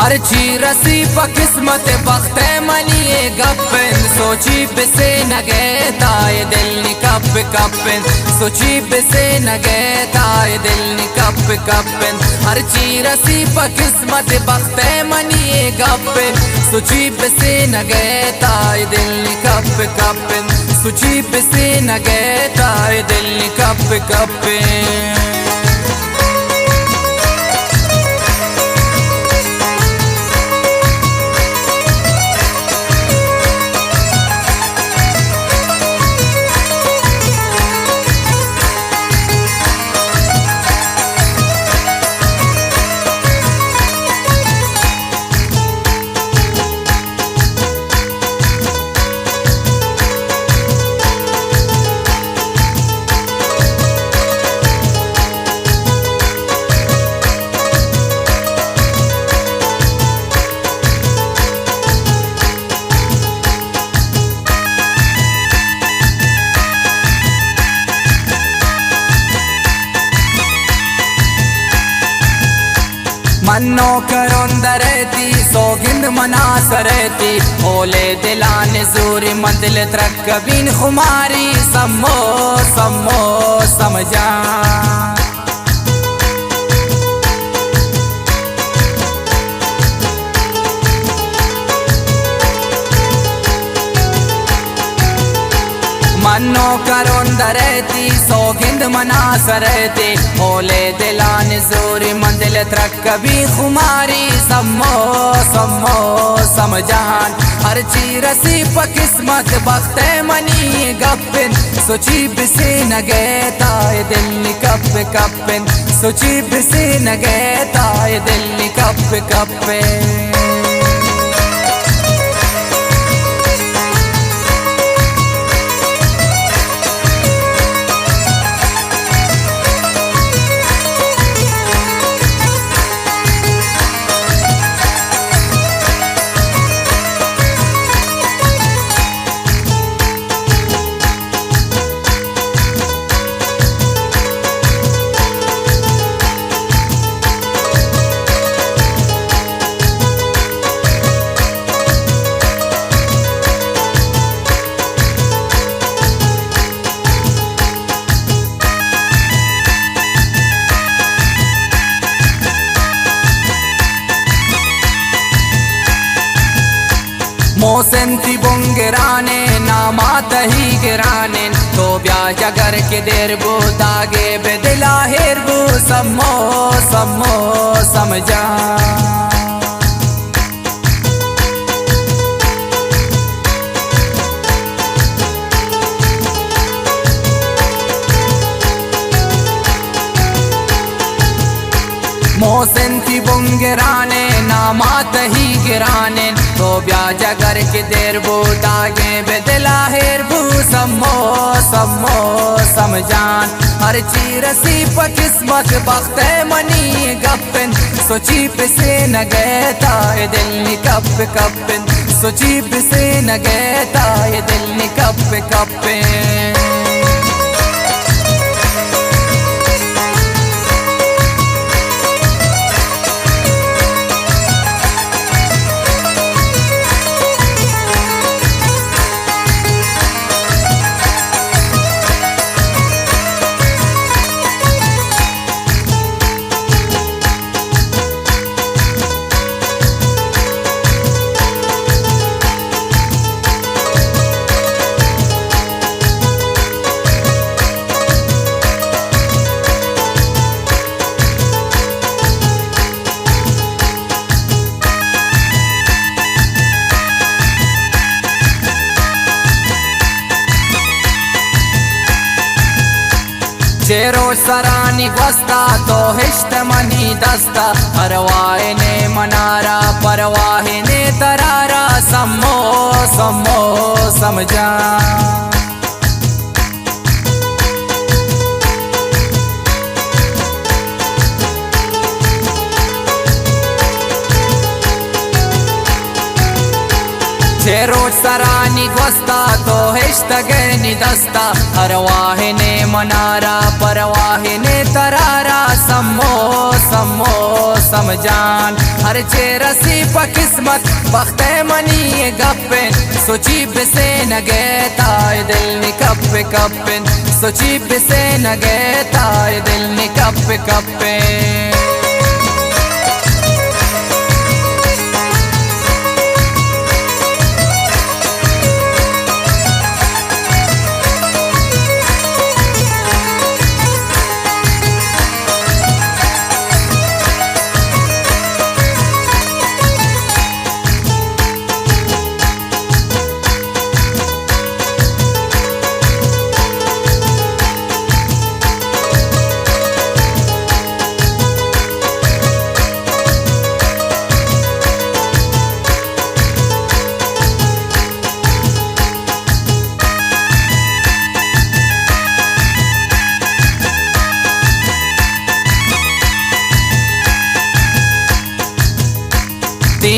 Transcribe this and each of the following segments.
हर ची रसी प किस्मत बख्त मनिए गप्पन सोची बिसे न गए ताए दिल नि कप कपन सोची बिसे न गए ताए दिल नि कप कपन हर ची रसी प किस्मत बख्त मनिए गप्पन सोची बिसे न गए ताए दिल नि कप कपन सोची बिसे न गए ताए दिल नि कप कपन मन्नो करोंदरती सोगिंद मनासरती ओले दिलान जोरी मंदिल तरक बीन खुमारी सम्मो सम्मो समझा मन्नो करोंदरती सोगिंद मनासरती ओले दिलान जोरी मंदिल तरक कभी खुमारी सम्मो सम्मो समझान हर ची रसी प किस्मत बख्त मनी गप्पन सोची बिसे न गए ताए दिल नि कप कपन सोची बिसे न गए ताए दिल नि कप कपन मोसेंती बोंगराने नामात ही गिराने तो ब्याज अगर के देर बो दागे बेदिला हेर बो सम्मो सम्मो समझा मोसेंती बोंगराने नामात ही गिराने तो ब्याज अगर के देर बो दागे बेदिला हेर बू सम्मो सम्मो समझान हर ची रसी प किस्मत बख्त मनी गप्पन सोची पिसे न गए ताए दिल नि कप कपन सोची पिसे न गए ताए दिल नि कप कपन चेरो सरानी गस्ता तो हिश्त मनी दस्ता परवाहे ने मनारा परवाहे ने तरारा सम्मो सम्मो समझा शेरो सरानी यारी गोस्ता तो हिश्तगनी दस्ता अरवाह ने मनारा परवाह ने तरारा सम्मो सम्मो समजान हर चेरसी प किस्मत बख्ते मनी गप्पन सोची बिसे नगे ताय दिल नि कप्पे कप्पन सोची बिसे नगे ताय दिल नि कप्पे कप्पन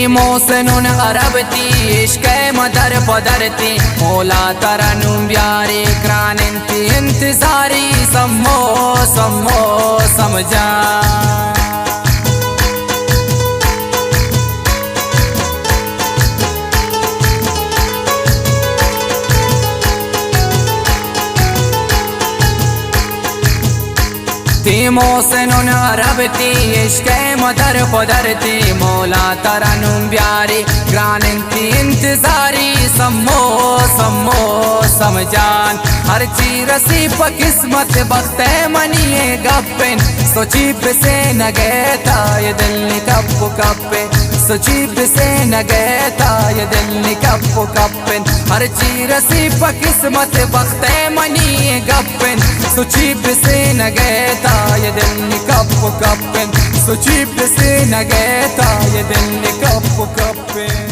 मोसनुन अरबती इश्क मदर पदरती मोला तरनुम ब्यारे क्रानंती इंतजारी सम्मो सम्मो समझा मोसनुन अरबती इश्क मदर पदरती मौला तरनुम ब्यारी ग्रानंती इंतजारी सम्मो सम्मो समझान हर चीरसी प किस्मत बख्ते मनिए गप्पन सोची बिसे नगे ताय दिल नि कप्पु कप्पे सोची बिसे नगे ताय दिल नि कप्पु कप्पन हर चीरसी प किस्मत बख्ते मनिए गप्पन सोची बिसे नगे ताय दिल नि कप्पु कप्पन सोची बिसे नगे ताय दिल नि कप्पु कप्पन